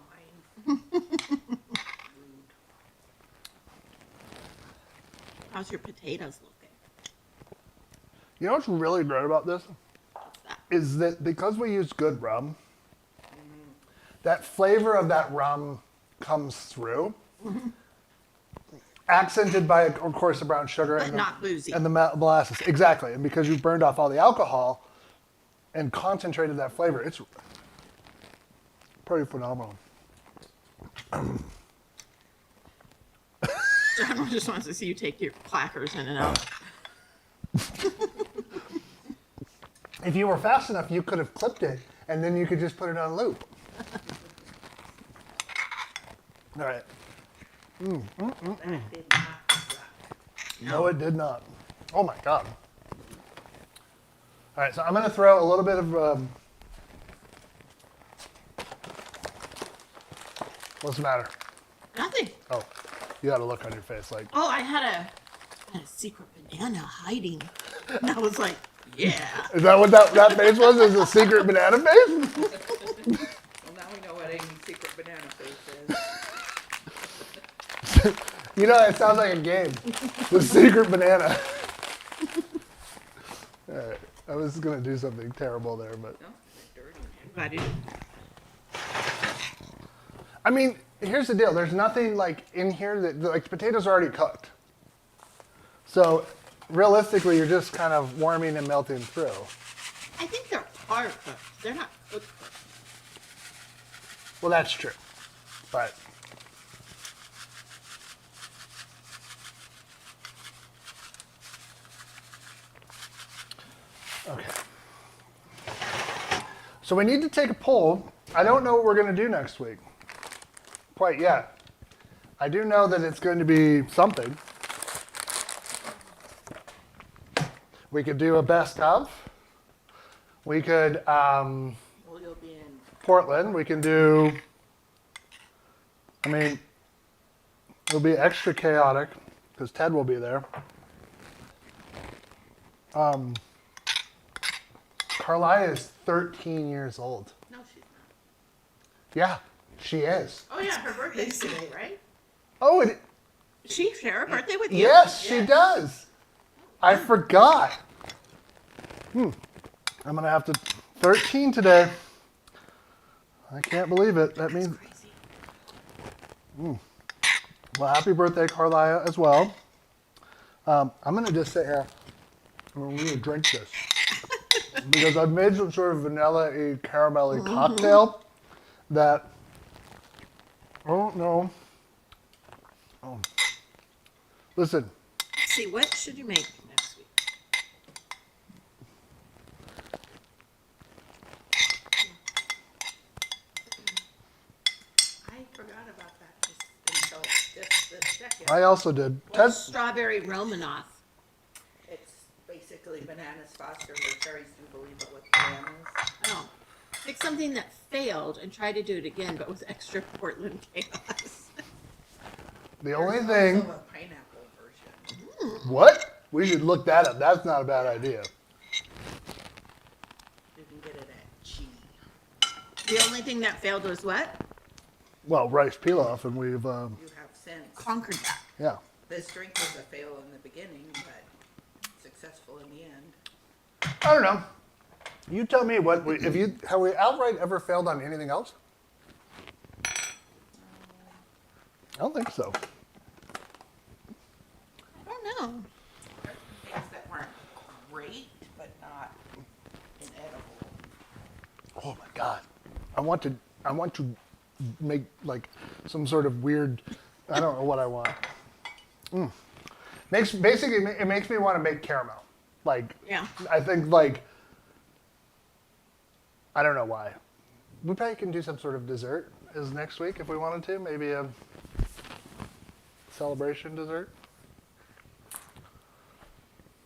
How's your potatoes looking? You know what's really great about this? Is that because we use good rum, that flavor of that rum comes through, accented by, of course, the brown sugar But not boozy. and the molasses. Exactly, and because you burned off all the alcohol and concentrated that flavor, it's pretty phenomenal. John just wants to see you take your clackers in and out. If you were fast enough, you could have clipped it, and then you could just put it on loop. All right. That did not suck. No, it did not. Oh my God. All right, so I'm going to throw a little bit of. What's the matter? Nothing. Oh, you got a look on your face like. Oh, I had a secret banana hiding. And I was like, yeah. Is that what that face was? Is a secret banana face? Well, now we know what Amy's secret banana face is. You know, it sounds like a game. The secret banana. All right. I was going to do something terrible there, but. No, it's dirty. Glad you I mean, here's the deal. There's nothing like in here that, like, potatoes are already cooked. So realistically, you're just kind of warming and melting through. I think they're hard cooked. They're not cooked. Well, that's true. But. Okay. So we need to take a poll. I don't know what we're going to do next week quite yet. I do know that it's going to be something. We could do a best of. We could, Well, you'll be in. Portland. We can do, I mean, it'll be extra chaotic because Ted will be there. Carlia is 13 years old. No, she's not. Yeah, she is. Oh yeah, her birthday's today, right? Oh, She share her birthday with you? yes, she does. I forgot. I'm going to have to, 13 today. I can't believe it. That means, Crazy. well, happy birthday, Carlia, as well. I'm going to just sit here and we're going to drink this. Because I've made some sort of vanilla-y, caramel-y cocktail that, I don't know. Oh. Listen, Let's see, what should you make next week? I forgot about that just until just the second. I also did. Well, Ted, strawberry Romanoff. It's basically bananas fostered with cherries, do you believe it, with bananas. Oh, pick something that failed and try to do it again, but with extra Portland chaos. the only There's thing, also a pineapple version. what? We should look that up. That's not a bad idea. You can get it at G. The only thing that failed was what? Well, rice pilaf, and we've, You have since. Conquered that. yeah. This drink was a fail in the beginning, but successful in the end. I don't know. You tell me what we, if you, have we outright ever failed on anything else? I don't think so. I don't know. Things that weren't great, but not inedible. Oh my God. I want to make like some sort of weird, I don't know what I want. Basically, it makes me want to make caramel. Like, Yeah. I think like, I don't know why. We probably can do some sort of dessert as next week if we wanted to. Maybe a celebration dessert.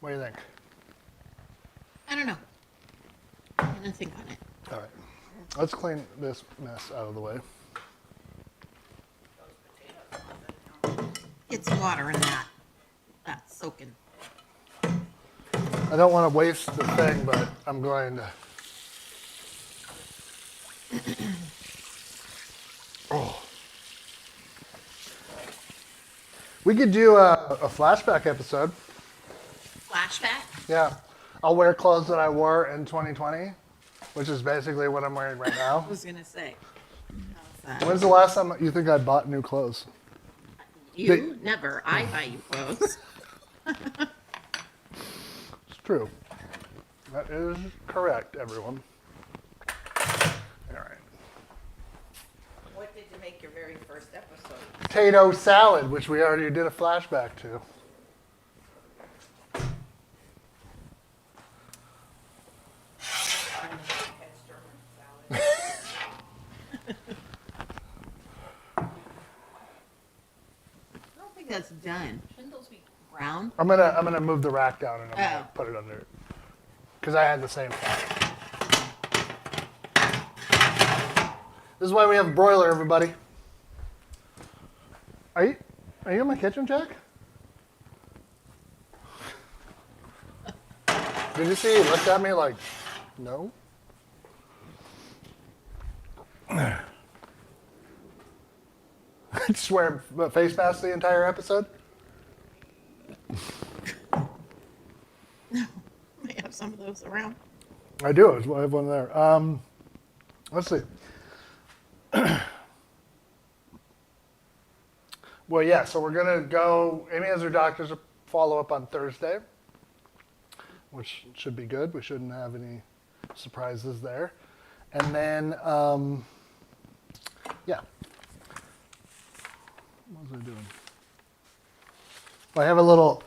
What do you think? I don't know. I'm gonna think on it. All right. Let's clean this mess out of the way. Those potatoes. Get some water in that. That's soaking. I don't want to waste the thing, but I'm going to. Oh. We could do a flashback episode. Flashback? Yeah. I'll wear clothes that I wore in 2020, which is basically what I'm wearing right now. I was gonna say. How's that? When's the last time you think I bought new clothes? You never. I buy you clothes. It's true. That is correct, everyone. All right. What did you make your very first episode? Potato salad, which we already did a flashback to. Hashbrown salad. I don't think that's done. Shouldn't those be brown? I'm gonna move the rack down and I'm gonna Oh. put it under it. Because I had the same thing. This is why we have a broiler, everybody. Are you in my kitchen, Jack? Did you see he looked at me like, no? Just wear a face mask the entire episode? I have some of those around. I do. I have one there. Let's see. Well, yeah, so we're going to go. Amy has her doctor's follow-up on Thursday, which should be good. We shouldn't have any surprises there. And then, yeah. What was I doing? Well, I have a little,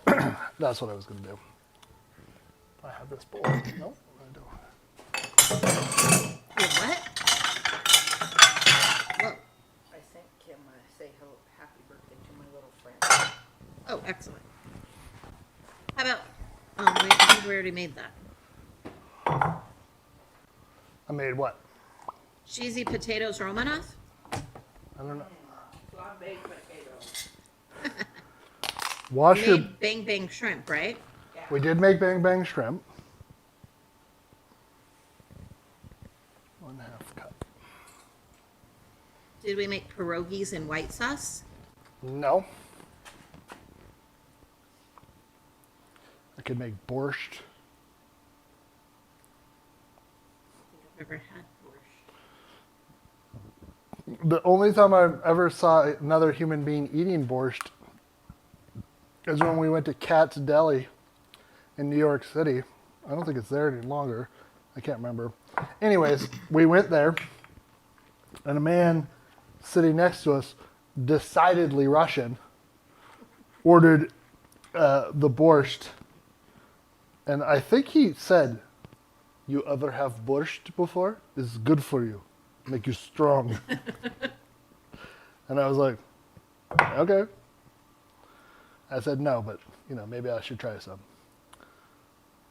that's what I was going to do. I have this bowl. Nope, I don't. Wait, what? Whoa. I sent Kim say hello, happy birthday to my little friend. Oh, excellent. How about, wait, I think we already made that. I made what? Cheesy potatoes Romanoff? I don't know. Flambéed potatoes. Wash your, Made bang bang shrimp, right? we did make bang bang shrimp. 1/2 cup. Did we make pierogies in white sauce? No. I could make borscht. I think I've ever had borscht. The only time I ever saw another human being eating borscht is when we went to Kat's Deli in New York City. I don't think it's there any longer. I can't remember. Anyways, we went there, and a man sitting next to us, decidedly Russian, ordered the borscht. And I think he said, "You ever have borscht before? It's good for you. Make you strong." And I was like, okay. I said no, but maybe I should try some.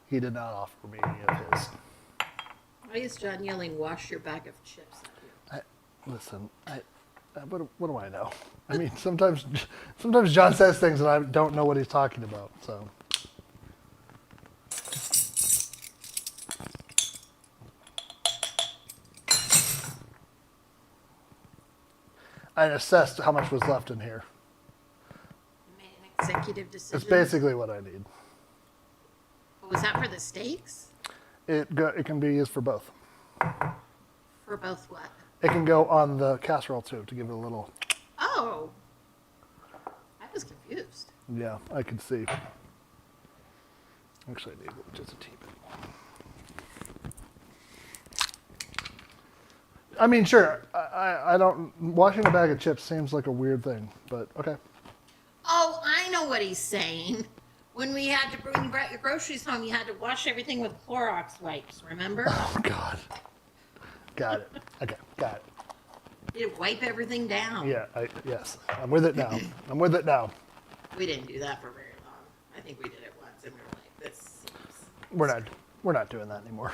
He did not offer me any of his. Why is John yelling, wash your bag of chips at you? Listen, what do I know? I mean, sometimes John says things and I don't know what he's talking about. So. I assessed how much was left in here. You made an executive decision? It's basically what I need. Was that for the steaks? It can be used for both. For both what? It can go on the casserole too to give it a little. Oh. I was confused. Yeah, I can see. Actually, I need just a teeny bit more. I mean, sure. I don't. Washing a bag of chips seems like a weird thing, but okay. Oh, I know what he's saying. When we had to bring your groceries home, you had to wash everything with Clorox wipes, remember? Oh, God. Got it. Okay, got it. You had to wipe everything down. Yeah, yes. I'm with it now. I'm with it now. We didn't do that for very long. I think we did it once and we were like, this seems... We're not doing that anymore.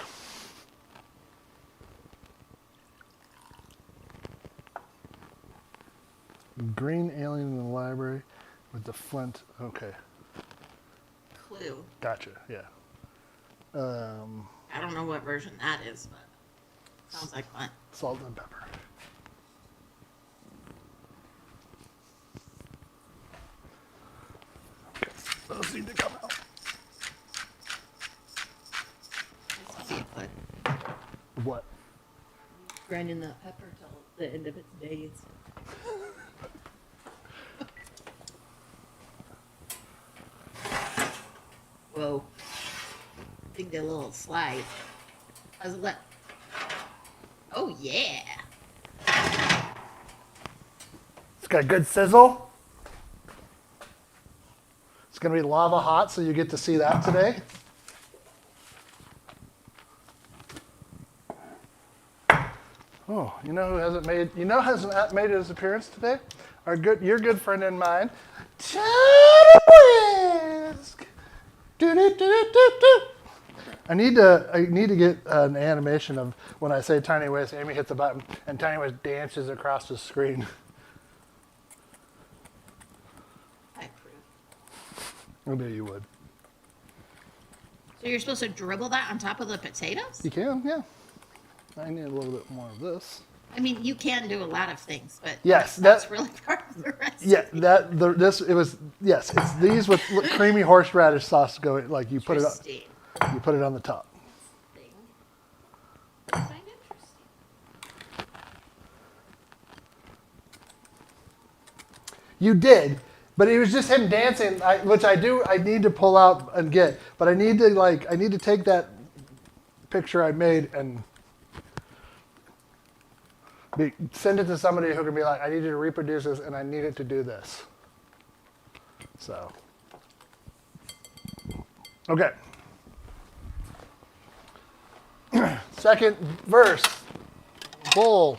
Green alien in the library with the Flint. Okay, Clue. gotcha. Yeah. I don't know what version that is, but sounds like fun. Salt and pepper. Okay, those need to come out. This would be fun. What? Grinding that pepper till the end of its days. Whoa. I think they're a little slide. How's it look? Oh, yeah. It's got good sizzle. It's going to be lava hot, so you get to see that today. Oh, you know who hasn't made his appearance today? Your good friend and mine, Tiny Whisk. I need to get an animation of when I say Tiny Whisk, Amy hits a button, and Tiny Whisk dances across the screen. I approve. I knew you would. So you're supposed to dribble that on top of the potatoes? You can, yeah. I need a little bit more of this. I mean, you can do a lot of things, but Yes, that's really part of the recipe. Yeah, it's these with creamy horseradish sauce going, like you put it Interesting. on the top. Thing. I find interesting. You did, but it was just him dancing, which I need to pull out and get, but I need to take that picture I made and send it to somebody who can be like, I need you to reproduce this and I need it to do this. So, okay. Second verse, bull.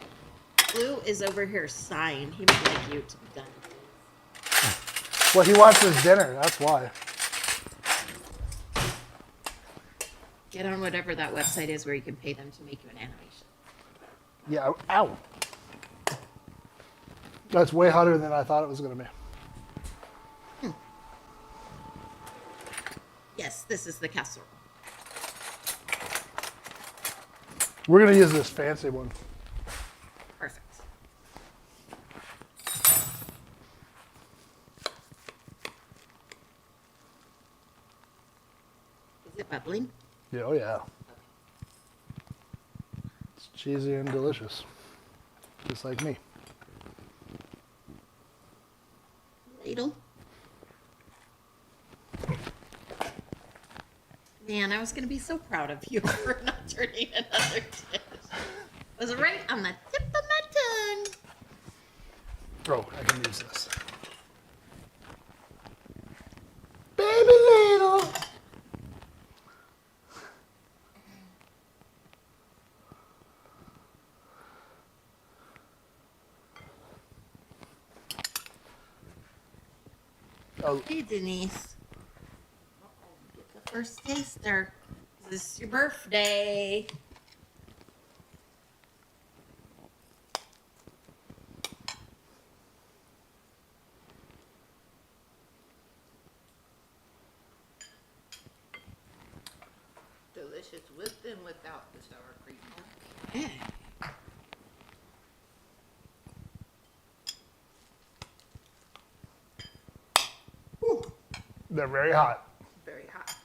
Blue is over here sighing. He would like you to be done. Well, he wants his dinner, that's why. Get on whatever that website is where you can pay them to make you an animation. Yeah, ow. That's way hotter than I thought it was going to be. Yes, this is the casserole. We're going to use this fancy one. Perfect. Is it bubbling? Yeah, oh yeah. It's cheesy and delicious. Just like me. Ladle. Man, I was going to be so proud of you for not turning another dish. Was it right on the tip of my tongue? Oh, I can use this. Baby Ladle. Oh, Hey, Denise. Get the first taster. This is your birthday. Delicious with and without the sour cream. Okay. they're very hot. Very hot.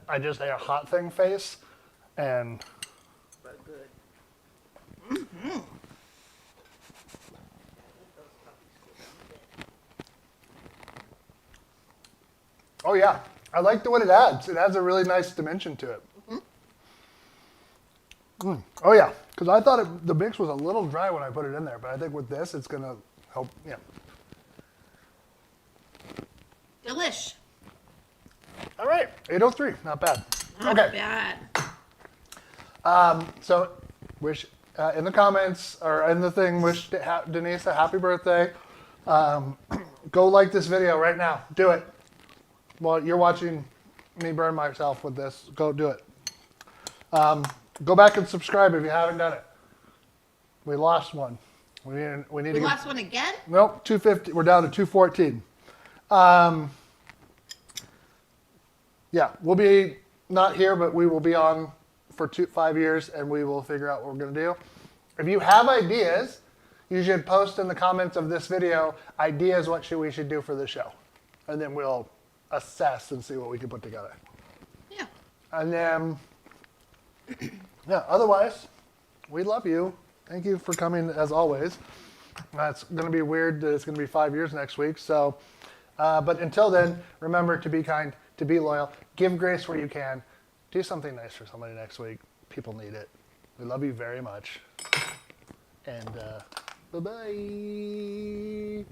I just had a hot thing face, and But good. oh yeah, I like what it adds. It adds a really nice dimension to it. Oh yeah, because I thought the mix was a little dry when I put it in there, but I think with this, it's gonna help. Yeah. Delish. All right, 803, not bad. Not Okay. bad. So, wish in the comments or in the thing, wish Denise a happy birthday. Go like this video right now. Do it. While you're watching me burn myself with this, go do it. Go back and subscribe if you haven't done it. We lost one. We need We to get, lost one again? nope, 250. We're down to 214. Yeah, we'll be not here, but we will be on for 5 years, and we will figure out what we're going to do. If you have ideas, you should post in the comments of this video ideas what we should do for the show, and then we'll assess and see what we can put together. Yeah. And then, yeah, otherwise, we love you. Thank you for coming as always. It's going to be weird that it's going to be 5 years next week. So, but until then, remember to be kind, to be loyal, give grace where you can, do something nice for somebody next week. People need it. We love you very much. And bye-bye.